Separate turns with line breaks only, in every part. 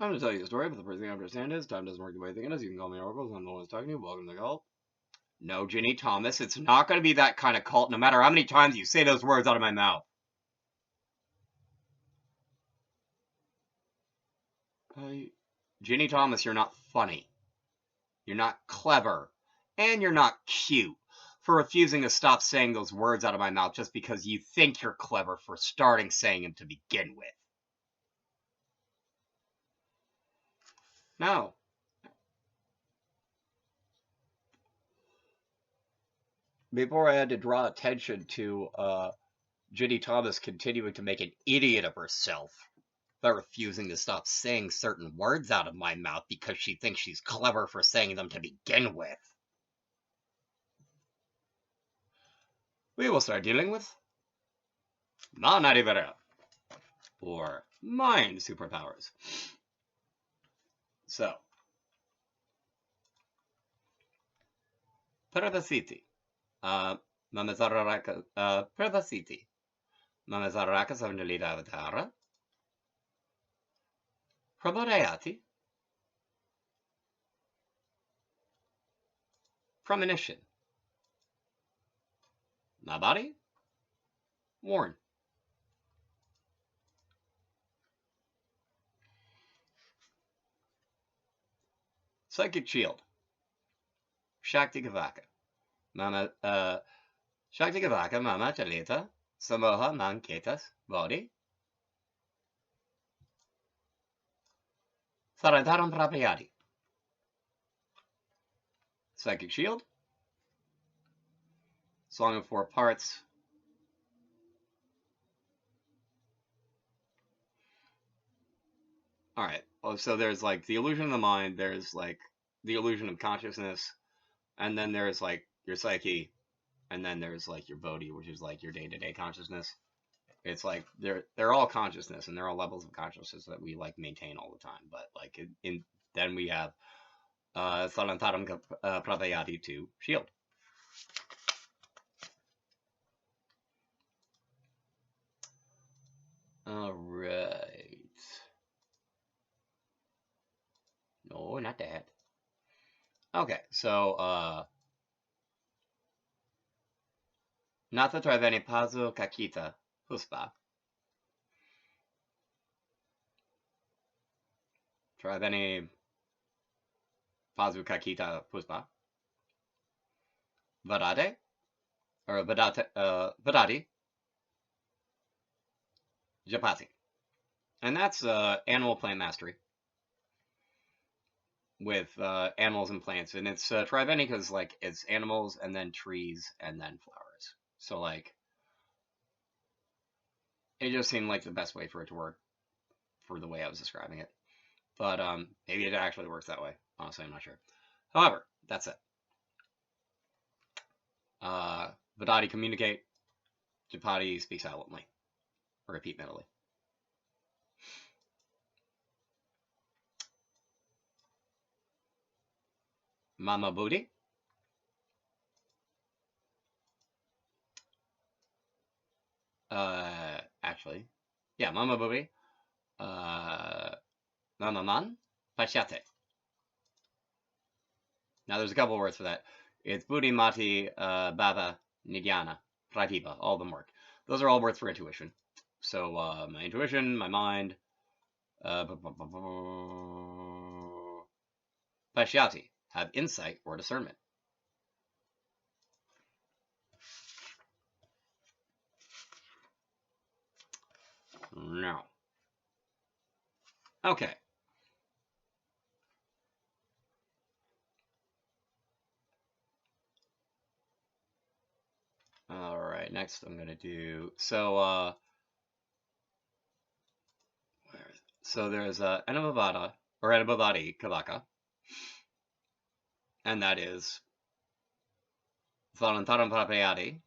I'm going to tell you a story, but the first thing I understand is time doesn't work the way you think it is. You can call me Oracle, I'm the one who's talking to you. Welcome to the cult. No, Ginny Thomas, it's not going to be that kind of cult, no matter how many times you say those words out of my mouth. Ginny Thomas, you're not funny. You're not clever. And you're not cute for refusing to stop saying those words out of my mouth just because you think you're clever for starting saying them to begin with. No. Before I had to draw attention to Ginny Thomas continuing to make an idiot of herself by refusing to stop saying certain words out of my mouth because she thinks she's clever for saying them to begin with. We will start dealing with Mana Rivera, or mind superpowers. So, Pervasiti. Mamazaraka, Pervasiti. Mamazaraka Savanalita Avatara. Prabodayati. Premonition. Nabari. Warn. Psychic Shield. Shakti Gavaka. Shakti Gavaka, Mama Talita. Samoha Manketas. Body. Sarantaram Prapayati. Psychic Shield. Song of Four Parts. Alright, so there's like the illusion of the mind, there's like the illusion of consciousness, and then there's like your psyche, and then there's like your bodhi, which is like your day-to-day consciousness. It's like they're all consciousness, and they're all levels of consciousness that we like maintain all the time. But like then we have Salantaram Pratayati to shield. All right. No, not that. Okay, so Nata Traveni Pazu Kakita Huspa. Traveni Pazu Kakita Puspa. Vadate? Or Vadati. Japati. And that's animal plant mastery with animals and plants. And it's Triveni because like it's animals and then trees and then flowers. So like it just seemed like the best way for it to work for the way I was describing it. But maybe it actually works that way. Honestly, I'm not sure. However, that's it. Vadati communicate. Japati speak silently. Or repeat mentally. Mama Booty. Actually, yeah, Mama Booty. Mama Man. Pachate. Now there's a couple words for that. It's Booty, Mati, Baba, Nidyana, Pratibha. All of them work. Those are all words for intuition. So my intuition, my mind, Pashyati, have insight or discernment. No. Okay. All right, next I'm going to do, so there's Anamavada, or Anamavadi Kavaka, and that is Valantaram Prapayati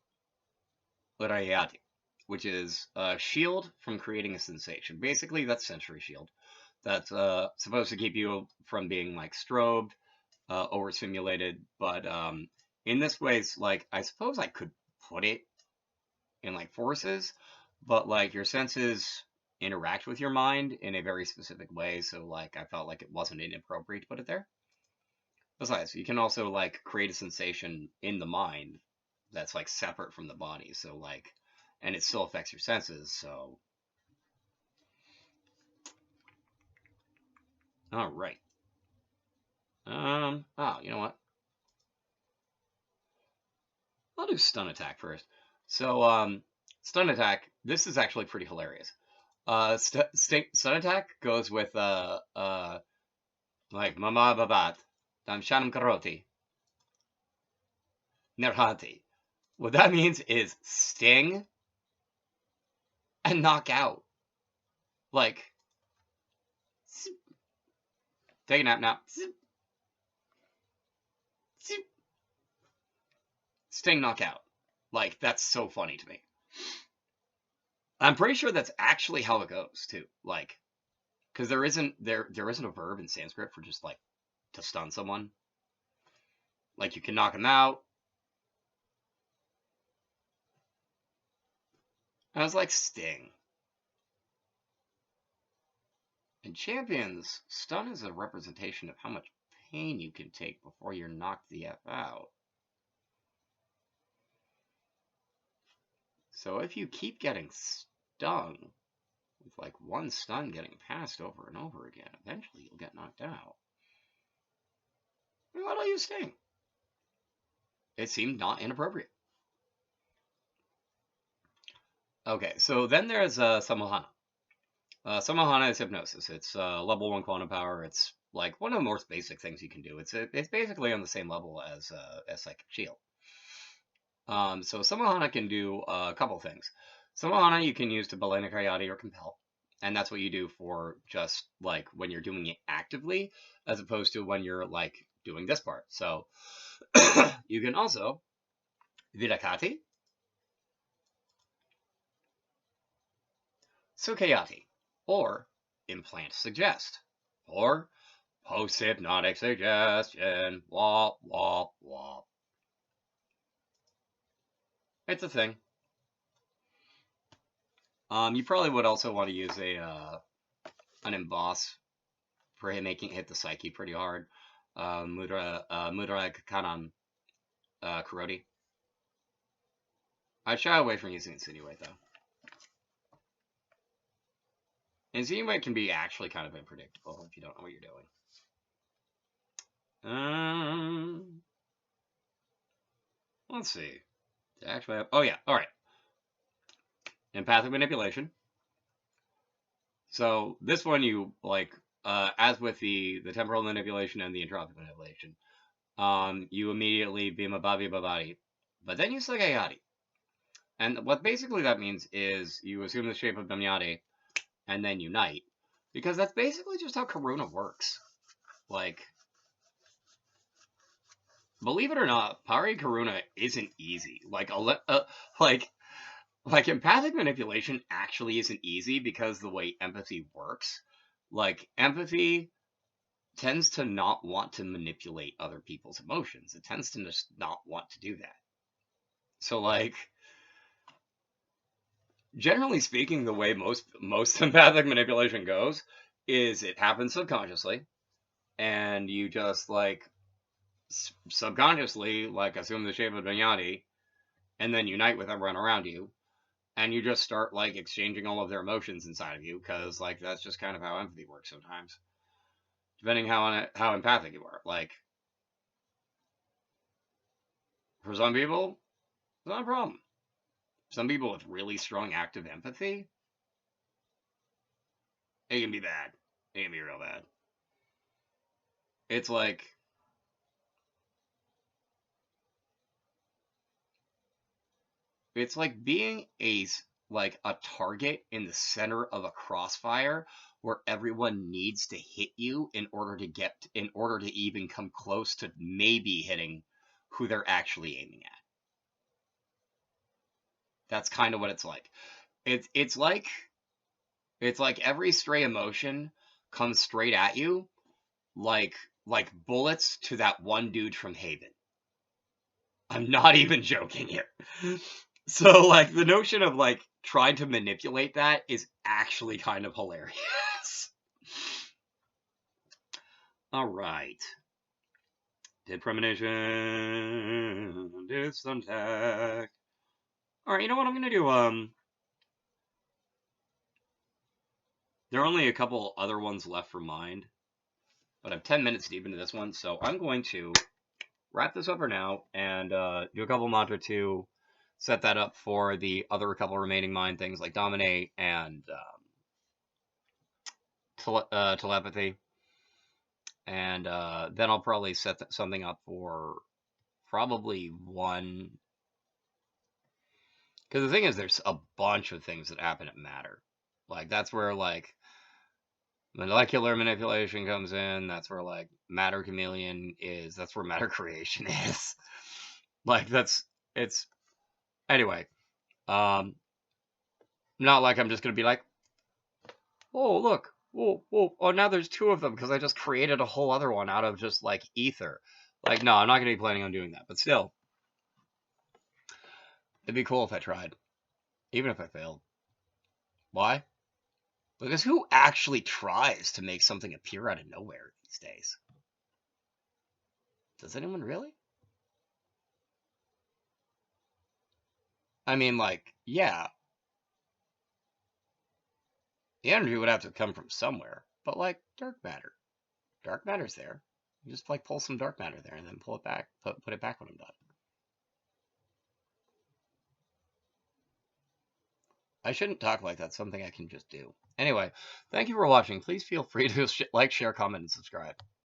Urayati, which is a shield from creating a sensation. Basically, that's sensory shield. That's supposed to keep you from being like strobed, overstimulated, but in this way, like I suppose I could put it in like forces, but like your senses interact with your mind in a very specific way, so like I felt like it wasn't inappropriate to put it there. Besides, you can also like create a sensation in the mind that's like separate from the body, so like, and it still affects your senses, so. All right. Oh, you know what? I'll do stun attack first. So, stun attack, this is actually pretty hilarious. Stun attack goes with, like, Mama Babat, Dam Shanam Karoti, Nerhati. What that means is sting and knock out. Like, take a nap now. Sting, knockout. Like, that's so funny to me. I'm pretty sure that's actually how it goes, too. Like, because there isn't a verb in Sanskrit for just, like, to stun someone. Like, you can knock them out. I was like, sting. In Champions, stun is a representation of how much pain you can take before you're knocked the F out. So if you keep getting stung, with like one stun getting passed over and over again, eventually you'll get knocked out. Why don't you sting? It seemed not inappropriate. Okay, so then there's Samahana. Samahana is hypnosis. It's level 1 quantum power. It's like one of the most basic things you can do. It's basically on the same level as Psychic Shield. So Samahana can do a couple things. Samahana you can use to Balena Kayati or compel. And that's what you do for just like when you're doing it actively, as opposed to when you're like doing this part. So you can also Vidakati, Sukayati, or implant suggest, or post-hypnotic suggestion, wah, wah, wah. It's a thing. You probably would also want to use an emboss for hit the psyche pretty hard. Mudra Kanan Kuroti. I'd shy away from using Insinuate though. Insinuate can be actually kind of unpredictable if you don't know what you're doing. Let's see. Actually, oh yeah, all right. Empathic manipulation. So this one you like, as with the temporal manipulation and the entropic manipulation, you immediately Bhima Bhavi Bhavati, but then you Sagayati. And what basically that means is you assume the shape of Damyati and then unite. Because that's basically just how Karuna works. Like, believe it or not, Pari Karuna isn't easy. Like empathic manipulation actually isn't easy because the way empathy works. Like, empathy tends to not want to manipulate other people's emotions. It tends to just not want to do that. So, like, generally speaking, the way most empathic manipulation goes is it happens subconsciously, and you just, like, subconsciously, like, assume the shape of Vinyati, and then unite with everyone around you, and you just start, like, exchanging all of their emotions inside of you, because, like, that's just kind of how empathy works sometimes. Depending how empathic you are. Like, for some people, it's not a problem. Some people with really strong active empathy, it can be bad. It can be real bad. It's like, being a target in the center of a crossfire where everyone needs to hit you in order to even come close to maybe hitting who they're actually aiming at. That's kind of what it's like. It's like every stray emotion comes straight at you, like bullets to that one dude from Haven. I'm not even joking here. So, like, the notion of, like, tried to manipulate that is actually kind of hilarious. All right. Did premonition, did Suntac. All right, you know what I'm gonna do? There are only a couple other ones left for Mind, but I'm 10 minutes deep into this one, so I'm going to wrap this up for now and do a couple mantra to set that up for the other couple remaining Mind things like Dominate and Telepathy. And then I'll probably set something up for probably one. Because the thing is, there's a bunch of things that happen at Matter. Like, that's where, like, molecular manipulation comes in. That's where, like, Matter Chameleon is. That's where Matter Creation is. Like, it's... Anyway. Not like I'm just going to be like, oh, look. Oh, now there's two of them because I just created a whole other one out of just, like, ether. Like, no, I'm not going to be planning on doing that. But still, it'd be cool if I tried. Even if I failed. Why? Because who actually tries to make something appear out of nowhere these days? Does anyone really? I mean, like, yeah. The energy would have to come from somewhere. But, like, dark matter. Dark matter's there. You just, like, pull some dark matter there and then pull it back. Put it back when I'm done. I shouldn't talk like that. Something I can just do. Anyway, thank you for watching. Please feel free to like, share, comment, and subscribe.